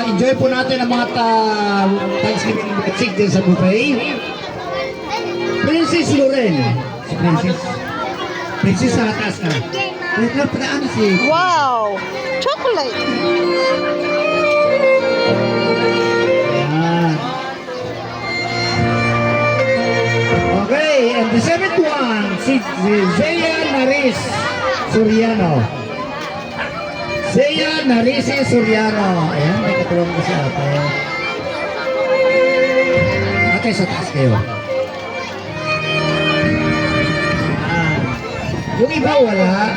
enjoy po natin ang mga Thanksgiving chick din sa buffet. Princess Loren. Si Princess. Princess sa atas ka. Wait lang, padaan si... Wow! Chocolate! Ayan. Okay, and the seventh one, si Zea Naris Soriano. Zea Naris Soriano. Ayan, may katulong ko sa ate. Ate, sa taas kayo. Ayan. Yung iba wala.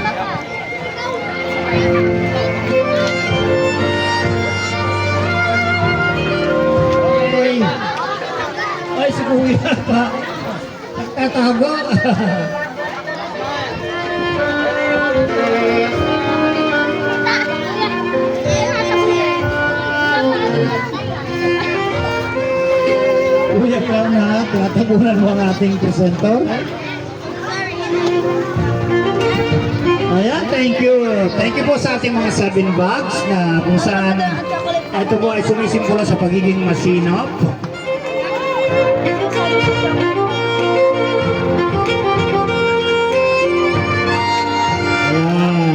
Okay. Ay, si Kuya pa. Nagtatago. Kuya ka na, tinatabunan mo ang ating presenter. Ayan, thank you. Thank you po sa ating mga 7 bags na kung saan ito po ay sumisimbolo sa pagiging masinop. Ayan.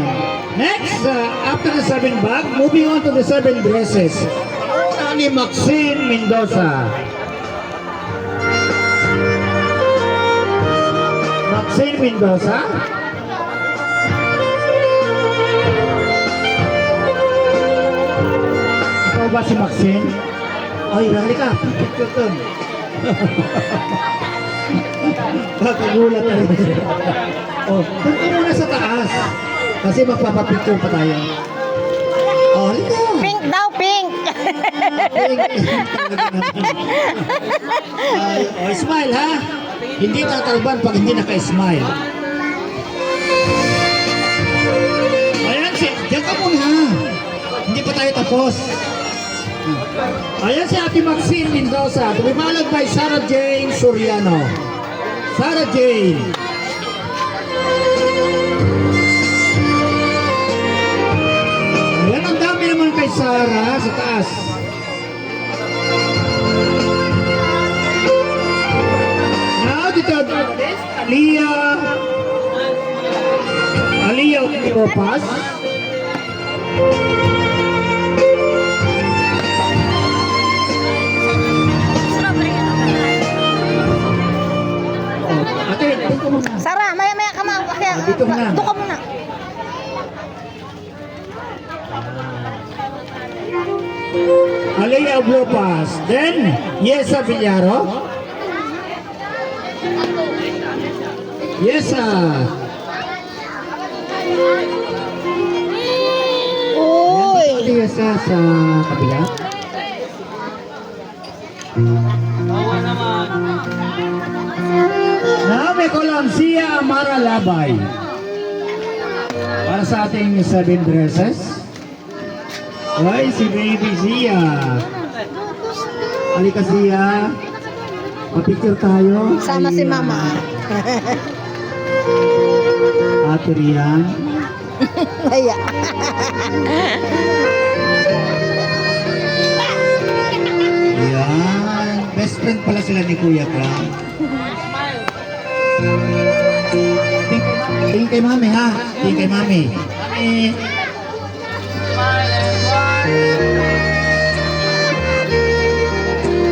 Next, after the 7 bag, moving on to the 7 dresses. Ni Maxine Mendoza. Maxine Mendoza. Ikaw ba si Maxine? Ay, halika. Picture ko. Kakagulat na rin. Oh, doon ka muna sa taas. Kasi magpapapicture pa tayo. Oh, halika. Pink daw, pink! Oh, smile ha. Hindi tatalban pag hindi naka-smile. Ayan, diyan ka muna ha. Hindi pa tayo tapos. Ayan si Ate Maxine Mendoza, to be followed by Sarah Jane Soriano. Sarah Jane. Ayan, ang dami naman kay Sarah sa taas. Now, dito, Aliyah Opas. Ate, doon ka muna. Sarah, maya-maya ka ma. Dito muna. Doon ka muna. Aliyah Opas. Then, Yesa Villaro. Yesa. Uy! Ate Yesa sa kabila. Now, may Coloncia Amara Labay. Para sa ating 7 dresses. Ay, si Baby Zia. Halika Zia. Papicture tayo. Sama si Mama. Ate Rian. Maya. Ayan. Best friend pala sila ni Kuya Kram. Tingin kay Mami ha. Tingin kay Mami. Mami.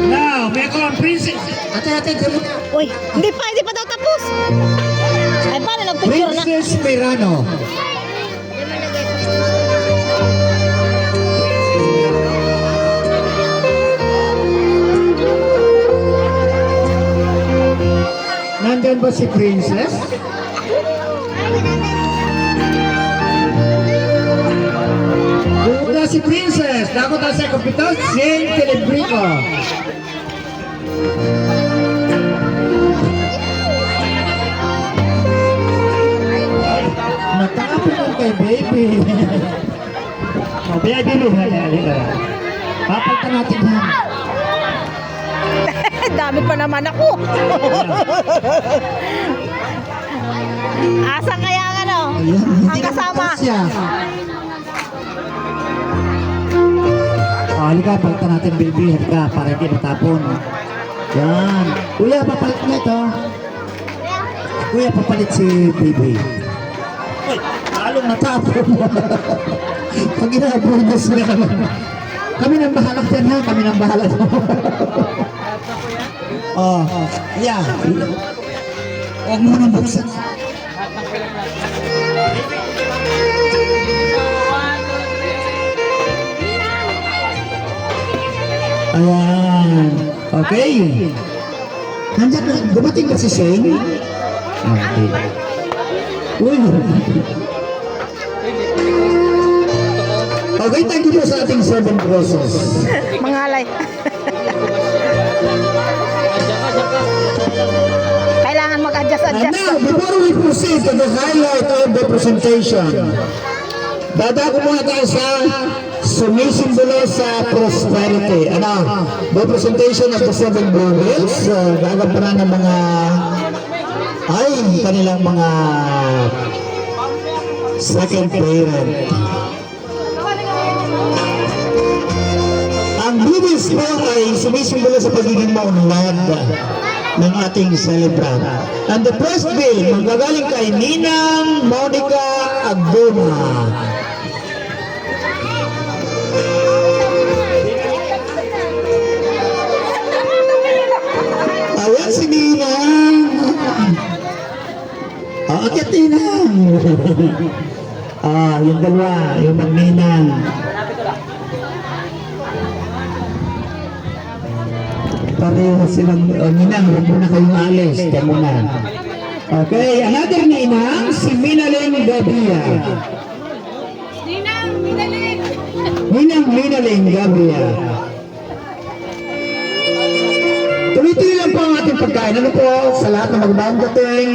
Now, may ako ang princess. Ate, gano'n. Uy, hindi pa daw tapos. Ay, paano nagpicture na? Princess Mirano. Nandyan ba si Princess? Wala si Princess. Dapat na sa kapitan, Jane Telebrico. Nakakapin kay baby. O, biya dilo. Papalta natin yan. Dami pa naman ako. Asa kaya ang ano? Ayan, Ang kasama. halika, palitan natin baby. Halika, para hindi matapon. Yan. Kuya, papalit na ito. Kuya, papalit si baby. Uy, halong natapon. Pag ina-bonus na naman. Kami nang bahala dyan ha, kami nang bahala dyan. Oh, yeah. Huwag mo nang buksan. Ayan. Okay. Nandiyan na, dumating ba si Shane? Okay. Uy. Okay, thank you po sa ating 7 process. Mangalay. Kailangan And mag-adjust-adjust. now, before we proceed to the highlight of the presentation, dadako muna tayo sa sumisimbolo sa prosperity. Ano? The presentation of the 7 glorious, gagampanan ng mga kanilang mga second parent. Ang bibis po ay sumisimbolo sa pagiging maunlad ng ating celebrant. And the first bill, magagaling kay Ninang Monica Aguma. Ayan si Ninang. Akit Ninang. Yung dalawa, yung mag-Ninang. Pareho silang Ninang, huwag muna kayong alis. Diyan muna. Okay, another Ninang, si Minaling Gabia. Ninang, Minaling! Ninang Minaling Gabia. Tuloy-tuloy lang po ang ating pagkain. Ano po, sa lahat ng magbagong dating,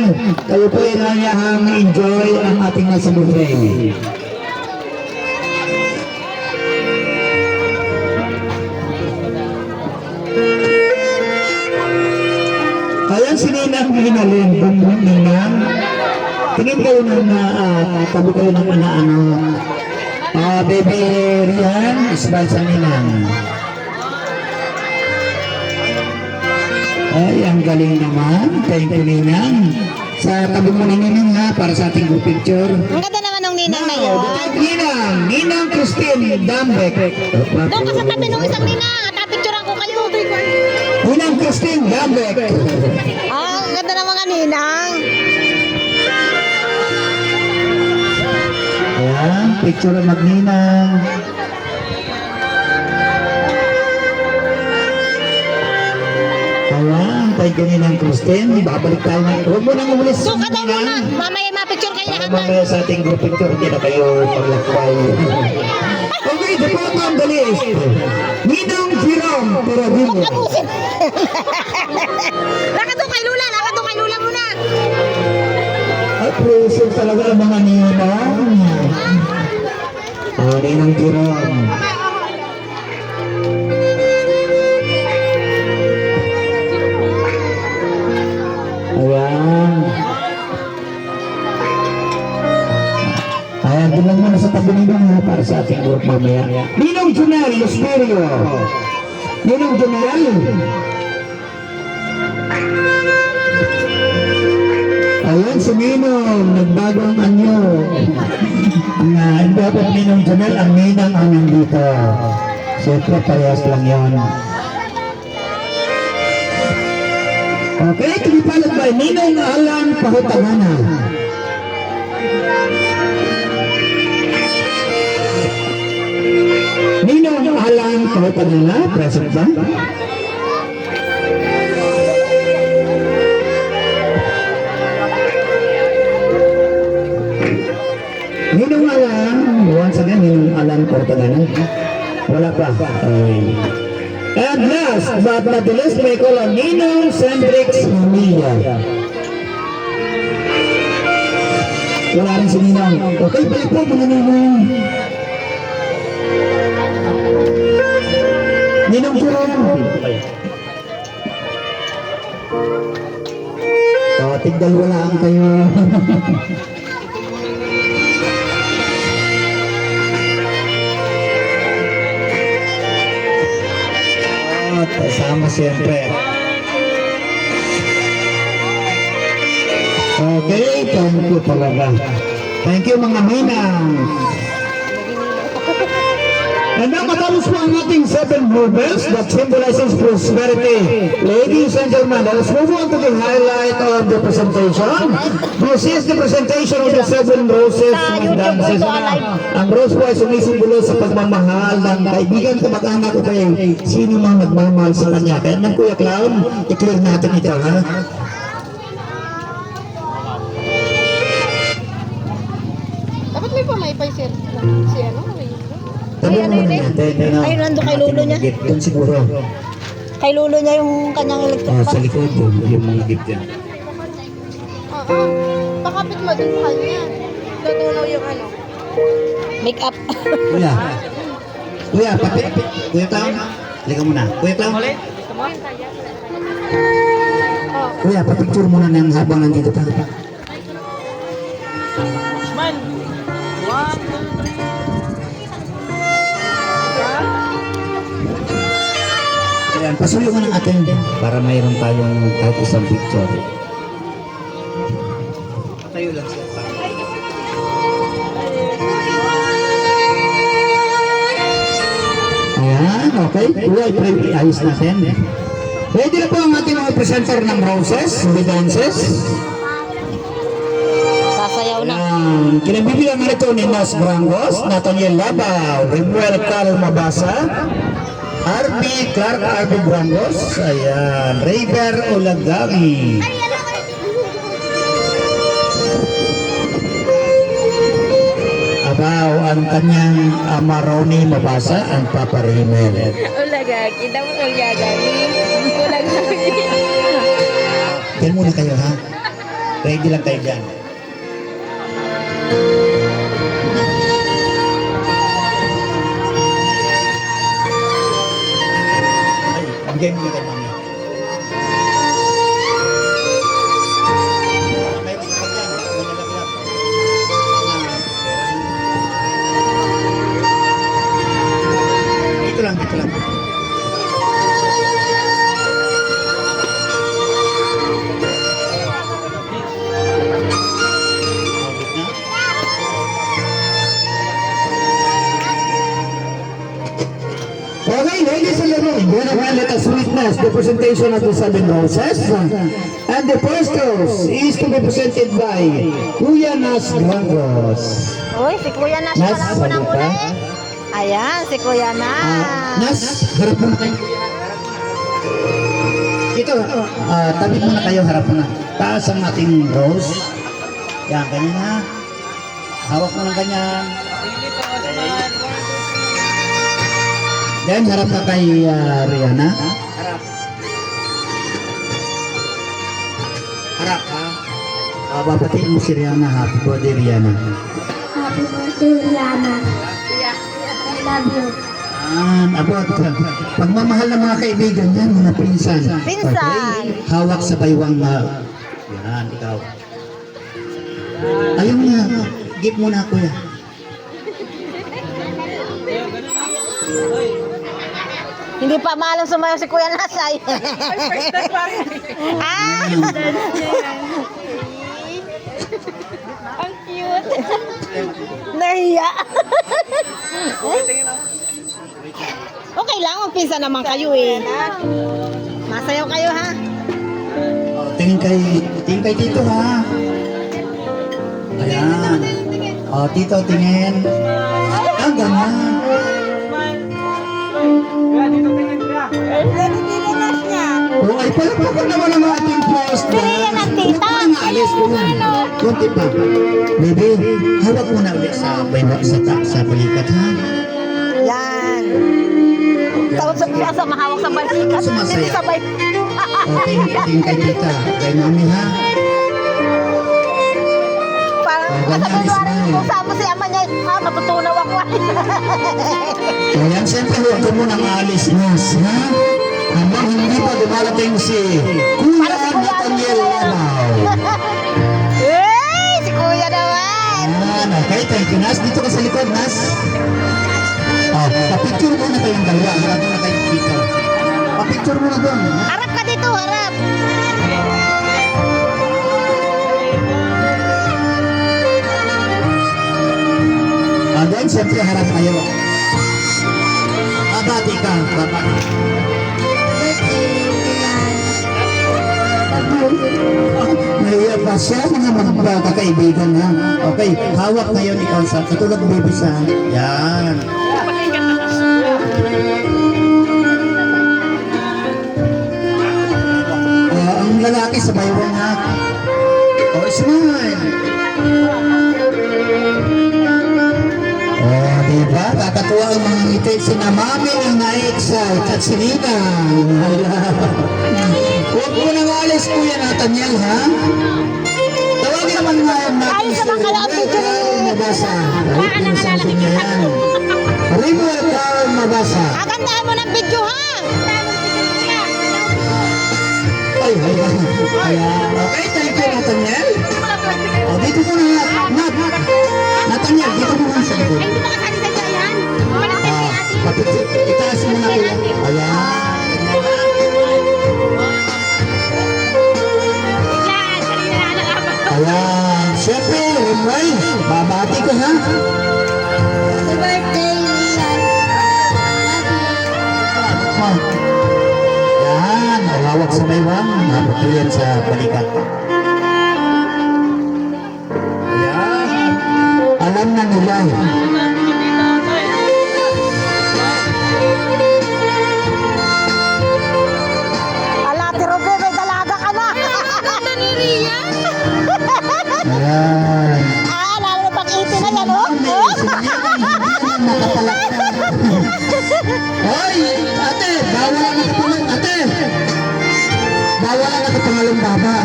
kayo po ay nangyahangang enjoy ang ating nasa buffet. Ayan si Ninang Minaling, Ninang. Tingin kayo ng tabi kayo ng ano. Baby Rian, isbal sa Ninang. Ay, ang galing naman. Thank you, Ninang. Sa tabi mo ni Ninang ha, para sa ating group picture. Ang ganda naman ng ninang na yun. Ninang Christine Dambek. Doon ka sa tabi ng isang ninang. At picturean ko kayo. Ninang Christine Dambek. Ang ganda ng mga ninang. Ayan, picture ng mag-Ninang. Ayan, tayo Ninang Christine. Babalik tayo na. Huwag mo nang umulis. Doon ka daw muna. Mamaya ma-picture kayo lahat. Mamaya sa ating group picture, hindi na kayo paglakbay. Okay, the photo on the list. Ninang Jerome Perodillo. Abusin. Lakad doon kay Lula. Lakad doon kay Lula muna. Appreciate talaga ang mga ninang. Ninang Jerome. Ayan. Ayan, doon lang muna sa tabi ninang ha, para sa ating group mamaya. Ninong Junel Lusterio. Ninong Junel. Ayan si Ninong, nagbago ang anyo. Ang dapat Ninong Junel, ang Ninang ang nandito. Siyempre, parehas lang yun. Okay, tumipalag ba? Ninong Alan Pahutangana. Ninong Alan Pahutangana, present ba? Ninong Alan, once again, Ninong Alan Pahutangana. Wala pa. And last but not the least, may call on Ninong Sandrix Milla. Wala rin si Ninong. Okay, balik po mga Ninong. Ninong Jerome. Tigdal wala ang kayo. Kasama siyempre. Okay, thank you talaga. Thank you mga minang. And now matapos po ang ating 7 movements that symbolizes prosperity. Ladies and gentlemen, let us move on to the highlight of the presentation. This is the presentation of the 7 roses and dances. Ang rose po ay sumisimbolo sa pagmamahal ng kaibigan, kamag-anak o kayo sino mang nagmamahal sa kanya. Kaya naman Kuya Clown, i-clear natin ito, ha? Dapat may pamaypay si ano? Tabi mo muna natin. Ay, nandun kay lolo niya. Doon siguro. Kay lolo niya yung kanyang electric Sa pan. likod po, yung mga gift dyan. Oo. Pakapit mo din sa kanya. Natunaw yung ano. Make up. Kuya. Kuya, pati. Kuya Clown. Halika muna. Kuya Clown. Kuya, papicture muna ng habang nandito pa. Smile. 1, 2, 3. Ayan, pasuyo ka ng atin para mayroon tayong kahit isang picture. Tayo lang siya. Ayan, okay. Kuya, ayos natin. Ready na po ang ating mga presenter ng roses, the dances. Sasayaw na. Kinabibilang nito ni Mas Brangos, Nathaniel Labaw, Rimuel Carl Mabasa, RB Clark RB Brangos, ayan, Rayber Olagami. Abaw ang kanyang Amaroni Mabasa, ang Papa Rimel. Ulagagi. Dapat ulagagi. Ulagagi. Diyan muna kayo ha. Ready lang kayo dyan. Ay, bigay mo na kay mami. May gusto ka dyan, malalaglag. Dito lang, dito lang. Okay, ladies and gentlemen, now let us witness the presentation of the 7 roses. And the first rose is to be presented by Kuya Nas Grangos. Uy, si Kuya Nas Nas, pala unang-una salita. eh. Ayan, si Kuya Nas. Nas, harap muna kayo. Ito, tabi muna kayo, harap muna. Taas ang ating rose. Yan, ganyan ha. Hawak mo ng ganyan. Then, harap na kay Rihanna. Harap. Harap ha. Babatiin mo si Rihanna. Happy birthday, Rihanna. Happy birthday, Rihanna. I love you. Abot. Pagmamahal ng mga kaibigan yan, mga pinsan. Pinsan. Okay? Hawak sa baywang yan, ikaw. Ayun nga. Give mo na, kuya. Hindi pa maalam sumayaw si Kuya Nas ay. Ah! Ang cute. Nahiya. Okay lang, magpinsa naman kayo eh. Masayaw kayo ha. Tingin kay Tito ha. Ayan. Tito, tingin. Ganyan. Ay, palagpagan naman ang ating post. Pilihan ng tita. Alis ko yun. Kunti pa. Baby, hawak mo na ulit sa balikat ha. Yan. Tawag sa mahawak sa balikat. Sumasaya. Hindi sabay. Okay, tingin kay Tita. Kay Mami ha. Parang kasabiluan kung saan mo si ama niya. Matutunaw ako. Ayan, siyempre huwag ka mo nang alis, Nas, ha? Habang hindi pa dumarating si Kuya Nathaniel Labaw. Hey, si Kuya naman. Ayan, okay, thank you, Nas. Dito ka sa likod, Nas. Papicture muna kayong dalawa. Harap muna kayong dito. Papicture mo na doon. Harap ka dito, harap. Then, siyempre, harap kayo. Babati ka, babati. Nahiya pa siya, mga magkakaibigan ha. Okay, hawak ngayon ikaw sa katulad baby sa. Yan. Ang lalaki sa baywang ha. Oh, smile. Oh, diba? Kakatuwa ang mga ngiti. Sina Mami ang na-excite at si Nina. Huwag mo nang alis, Kuya Nathaniel, ha? Tawagin naman nga yan natin Ayos naman ka lang ang video ni... Mabasa. Kahit yung something na yan. River Carl Mabasa. Agandaan mo ng video, ha? Ay, ayan. Okay, thank you, Nathaniel. O, dito ko na, Nathaniel, dito mo na sa likod. Ay, hindi ba kasali sa yan? Malaki si ate. Itaas mo na kuya. Ayan. Yan, kanina na nalaban. Ayan. Siyempre, Rimray, babati ko ha. Happy birthday, Rian. Love you. Yan. Hawak sa baywang. Hawak ko yan sa balikat. Ayan. Alam na nila. Ala, Tiro Bebe, may dalaga ka na. Ganda ni Ria. Ayan. Lalo na pag-iti na yan, oh. Hoy, ate, bawal ang nakapangalan, ate. Bawal ang nakapangalan baba.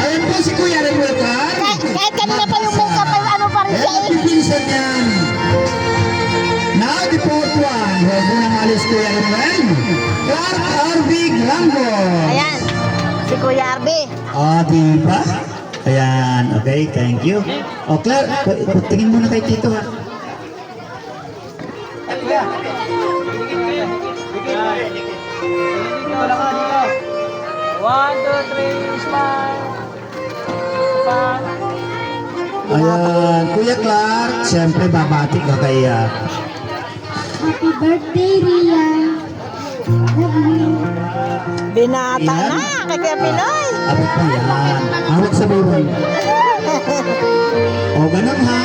Ayan po si Kuya Remuelcar. Kahit kanina pa yung makeup, ay ano pa rin siya, Ayan eh. po pinsan yan. Now the fourth one. Huwag mo nang alis Kuya Remuel. Clark Arvig Rambo. Ayan, si Kuya Arby. Ah, diba? Ayan, okay, thank you. O, Clark, tingin muna kay Tito ha. Wala ka dito. 1, 2, 3, smile. Pa. Ayan, Kuya Clark, siyempre babati ka kay Happy birthday, Rian. Love you. Binata Ayan. na, kay Kuya Pinoy. abot mo yan. Hawak sa buwan. O, ganun ha.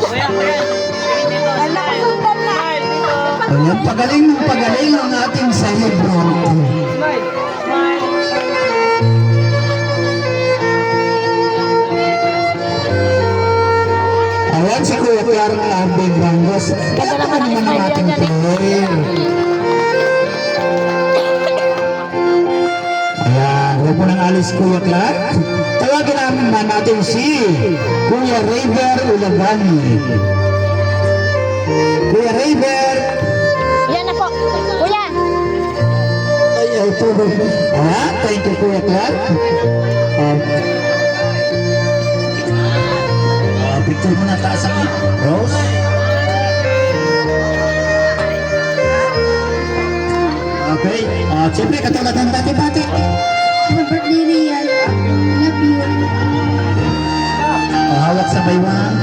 Kuya, kuya. Dito, Ay, nakasundan na. smile. Dito. Ayan, pagaling ng pagaling ang ating celebrant. Smile. Smile. Ayan si Kuya Clark Arvig Rangos. Kaya pa naman ang ating prayer. Ayan, huwag mo nang alis Kuya Clark. Tawagin namin natin si Kuya Rayber Ulagani. Kuya Rayber. Yan na po. Kuya, Ay, ito. Ayan, thank you Kuya Clark. Picture mo na taas ang Rose. Okay. Siyempre, katulad ng dati-dati. Happy birthday, Rian. Love you. Hawak sa baywang.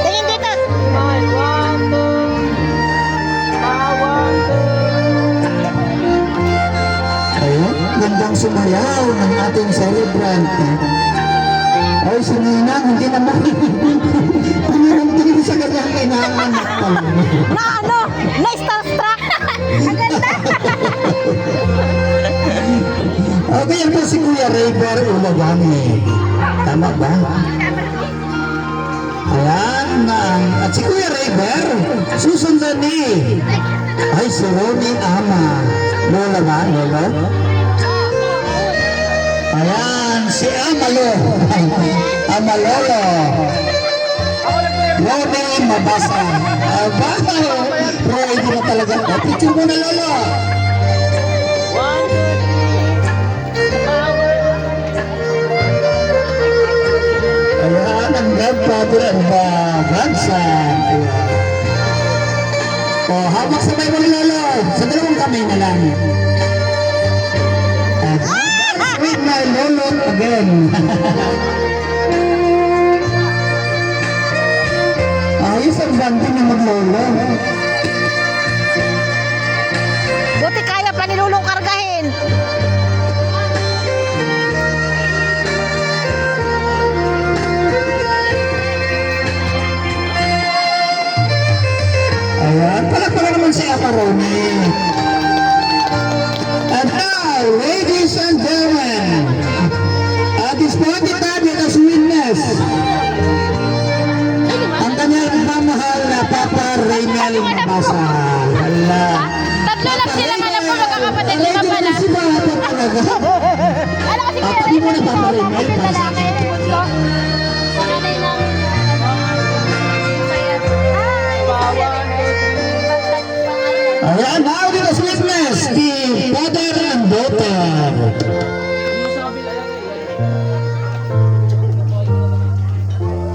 tingin dito. Smile. 1, 2. 1, 2. Ayun, gandang sumayaw ng ating celebrant. Ay, si Ninang, hindi naman. Tingin sa kanyang inaanak pala. Na ano? Na starstruck. Ang ganda. Okay, yan po si Kuya Rayber Ulagani. Tama ba? Ayan, at si Kuya Rayber, susundan ni ay si Ronnie Ama. Lola ba? Lola? Ayan, si Amalo. Amalolo. Ronnie Mabasa. Aba, Roy, di na talaga. Picture mo na, Lolo. 1, 2, 3. Power. Ayan, ang grandfather and the grandson. O, hawak sabay mo ni Lolo. Sa dalawang kamay na lang. With my Lolo again. Ayos ang bandi na mag-Lolo. Buti kaya pa ni Lulong kargahin. Ayan, palakpakan naman si Aparoni. And now, ladies and gentlemen, at this point in time, let us witness ang kanyang mamahal na Papa Reynel Mabasa. Hala. Tatlo lang sila anak ko, magkakapatid, lima pala. Si Bata talaga. Ano kasi Ah, pati mo na Papa Reynel. lalaki, bunso. Panganay ng... Ay, Bawa, 2, 3. Ayan na,